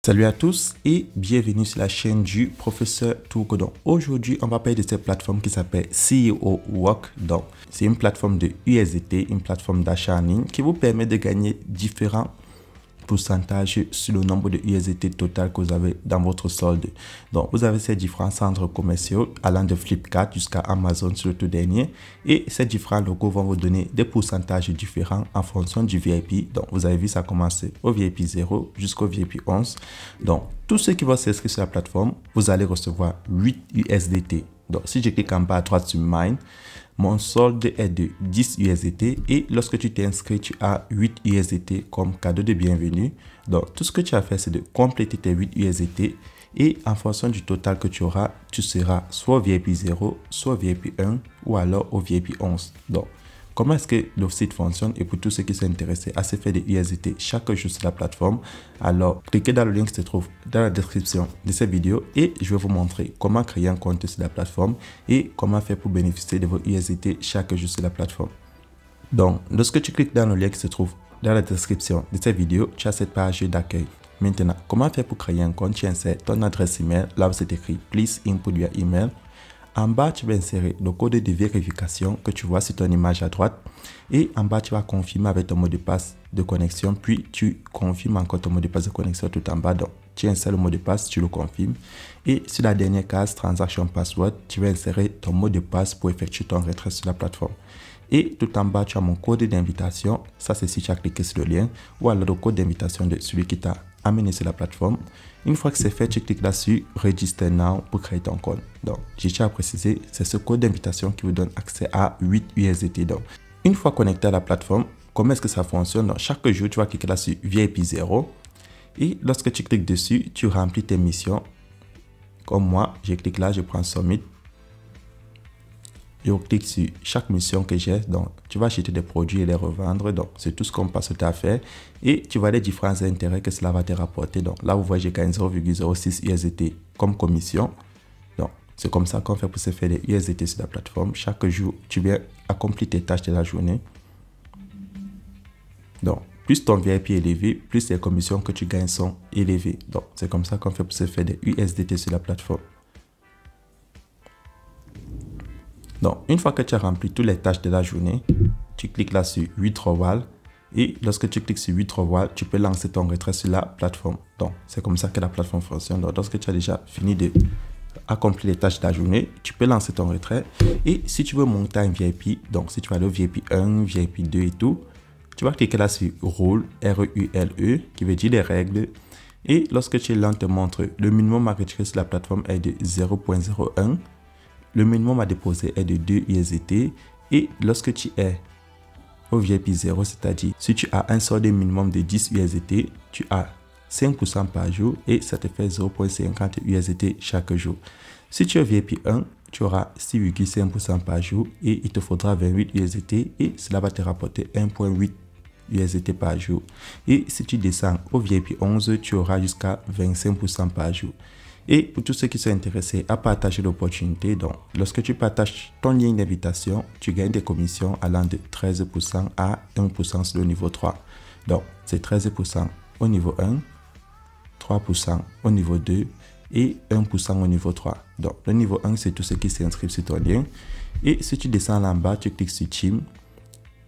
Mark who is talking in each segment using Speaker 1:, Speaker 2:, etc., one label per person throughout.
Speaker 1: Salut à tous et bienvenue sur la chaîne du professeur Touko. Donc aujourd'hui, on va parler de cette plateforme qui s'appelle CEO Work. Donc c'est une plateforme de USDT, une plateforme d'achat en ligne qui vous permet de gagner différents pourcentage sur le nombre de USDT total que vous avez dans votre solde. Donc, vous avez ces différents centres commerciaux allant de Flipkart jusqu'à Amazon sur le tout dernier. Et ces différents logos vont vous donner des pourcentages différents en fonction du VIP. Donc, vous avez vu, ça commence au VIP 0 jusqu'au VIP 11. Donc, tous ceux qui vont s'inscrire sur la plateforme, vous allez recevoir 8 USDT. Donc, si je clique en bas à droite sur Mine, mon solde est de 10 USDT et lorsque tu t'inscris, tu as 8 USDT comme cadeau de bienvenue. Donc, tout ce que tu as fait, c'est de compléter tes 8 USDT et en fonction du total que tu auras, tu seras soit au VIP 0, soit au VIP 1 ou alors au VIP 11. Donc, comment est-ce que le site fonctionne? Et pour tous ceux qui sont intéressés à se faire des USDT chaque jour sur la plateforme, alors cliquez dans le lien qui se trouve dans la description de cette vidéo et je vais vous montrer comment créer un compte sur la plateforme et comment faire pour bénéficier de vos USDT chaque jour sur la plateforme. Donc, lorsque tu cliques dans le lien qui se trouve dans la description de cette vidéo, tu as cette page d'accueil. Maintenant, comment faire pour créer un compte? Tu insères ton adresse email, là où c'est écrit Please input your email. En bas, tu vas insérer le code de vérification que tu vois sur ton image à droite. Et en bas, tu vas confirmer avec ton mot de passe de connexion. Puis, tu confirmes encore ton mot de passe de connexion tout en bas. Donc, tu insères le mot de passe, tu le confirmes. Et sur la dernière case, Transaction Password, tu vas insérer ton mot de passe pour effectuer ton retrait sur la plateforme. Et tout en bas, tu as mon code d'invitation. Ça, c'est si tu as cliqué sur le lien. Ou alors le code d'invitation de celui qui t'a amené sur la plateforme. Une fois que c'est fait, tu cliques là-dessus Register Now pour créer ton compte. Donc, je tiens à préciser, c'est ce code d'invitation qui vous donne accès à 8 USDT. Donc, une fois connecté à la plateforme, comment est-ce que ça fonctionne? Donc, chaque jour, tu vas cliquer là sur VIP 0. Et lorsque tu cliques dessus, tu remplis tes missions. Comme moi, je clique là, je prends Submit. Je clique sur chaque mission que j'ai. Donc, tu vas acheter des produits et les revendre. Donc, c'est tout ce qu'on passe à faire. Et tu vois les différents intérêts que cela va te rapporter. Donc, là, vous voyez, j'ai gagné 0,06 USDT comme commission. Donc, c'est comme ça qu'on fait pour se faire des USDT sur la plateforme. Chaque jour, tu viens accomplir tes tâches de la journée. Donc, plus ton VIP est élevé, plus les commissions que tu gagnes sont élevées. Donc, c'est comme ça qu'on fait pour se faire des USDT sur la plateforme. Donc, une fois que tu as rempli toutes les tâches de la journée, tu cliques là sur Withdrawal. Et lorsque tu cliques sur Withdrawal, tu peux lancer ton retrait sur la plateforme. Donc, c'est comme ça que la plateforme fonctionne. Donc, lorsque tu as déjà fini de accomplir les tâches de la journée, tu peux lancer ton retrait. Et si tu veux monter en VIP, donc si tu vas aller au VIP 1, VIP 2 et tout, tu vas cliquer là sur Rule, R-E-U-L-E, qui veut dire les règles. Et lorsque tu es là, on te montre le minimum à retirer sur la plateforme est de 0,01. Le minimum à déposer est de 2 USDT et lorsque tu es au VIP 0, c'est-à-dire si tu as un solde minimum de 10 USDT, tu as 5% par jour et ça te fait 0,50 USDT chaque jour. Si tu es au VIP 1, tu auras 6,5% par jour et il te faudra 28 USDT et cela va te rapporter 1,8 USDT par jour. Et si tu descends au VIP 11, tu auras jusqu'à 25% par jour. Et pour tous ceux qui sont intéressés à partager l'opportunité, donc lorsque tu partages ton lien d'invitation, tu gagnes des commissions allant de 13% à 1% sur le niveau 3. Donc, c'est 13% au niveau 1, 3% au niveau 2 et 1% au niveau 3. Donc, le niveau 1, c'est tous ceux qui s'inscrivent sur ton lien. Et si tu descends là en bas, tu cliques sur Team,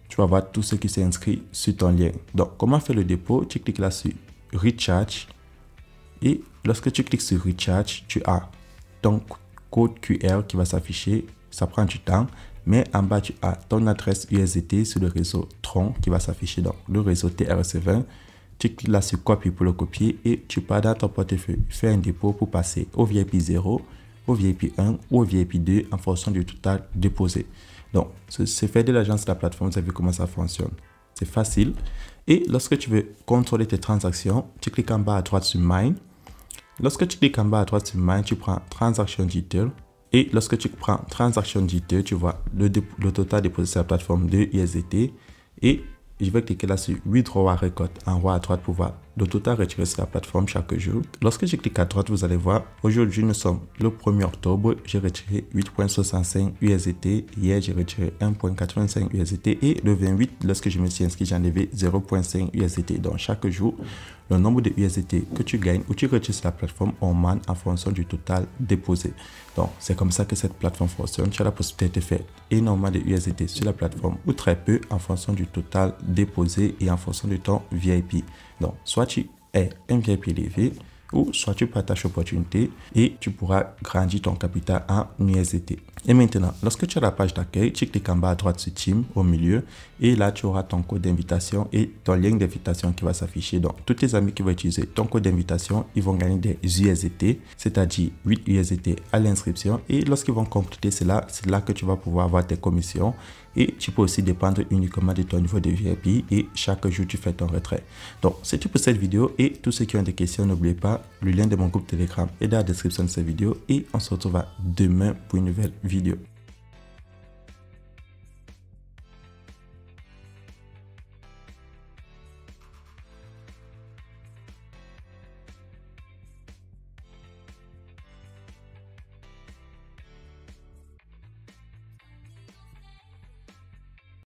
Speaker 1: tu vas voir tous ceux qui s'inscrivent sur ton lien. Donc, comment faire le dépôt? Tu cliques là sur Recharge. Et lorsque tu cliques sur Recharge, tu as ton code QR qui va s'afficher. Ça prend du temps. Mais en bas, tu as ton adresse USDT sur le réseau Tron qui va s'afficher dans le réseau TRC20. Tu cliques là sur Copy pour le copier et tu pars dans ton portefeuille. Fais un dépôt pour passer au VIP 0, au VIP 1 ou au VIP 2 en fonction du total déposé. Donc, c'est fait de l'agence de la plateforme. Vous avez vu comment ça fonctionne. C'est facile. Et lorsque tu veux contrôler tes transactions, tu cliques en bas à droite sur Mine. Lorsque tu cliques en bas à droite sur Mine, tu prends Transaction Detail. Et lorsque tu prends Transaction Detail, tu vois le total déposé sur la plateforme de USDT. Et je vais cliquer là sur Withdrawal Record en haut à droite pour voir le total retiré sur la plateforme chaque jour. Lorsque je clique à droite, vous allez voir, aujourd'hui nous sommes le 1er octobre, j'ai retiré 8,65 USDT. Hier, j'ai retiré 1,85 USDT et le 28, lorsque je me suis inscrit, j'ai enlevé 0,5 USDT. Donc chaque jour, le nombre de USDT que tu gagnes ou tu retires sur la plateforme augmente en fonction du total déposé. Donc, c'est comme ça que cette plateforme fonctionne. Tu as la possibilité de faire énormément de USDT sur la plateforme ou très peu en fonction du total déposé et en fonction de ton VIP. Donc, soit tu es un VIP élevé, ou soit tu partages l'opportunité et tu pourras grandir ton capital en USDT. Et maintenant, lorsque tu as la page d'accueil, tu cliques en bas à droite sur Team au milieu et là, tu auras ton code d'invitation et ton lien d'invitation qui va s'afficher. Donc, tous tes amis qui vont utiliser ton code d'invitation, ils vont gagner des USDT, c'est-à-dire 8 USDT à l'inscription. Et lorsqu'ils vont compléter cela, c'est là que tu vas pouvoir avoir tes commissions. Et tu peux aussi dépendre uniquement de ton niveau de VIP et chaque jour tu fais ton retrait. Donc c'est tout pour cette vidéo et tous ceux qui ont des questions, n'oubliez pas, le lien de mon groupe Telegram est dans la description de cette vidéo et on se retrouve demain pour une nouvelle vidéo.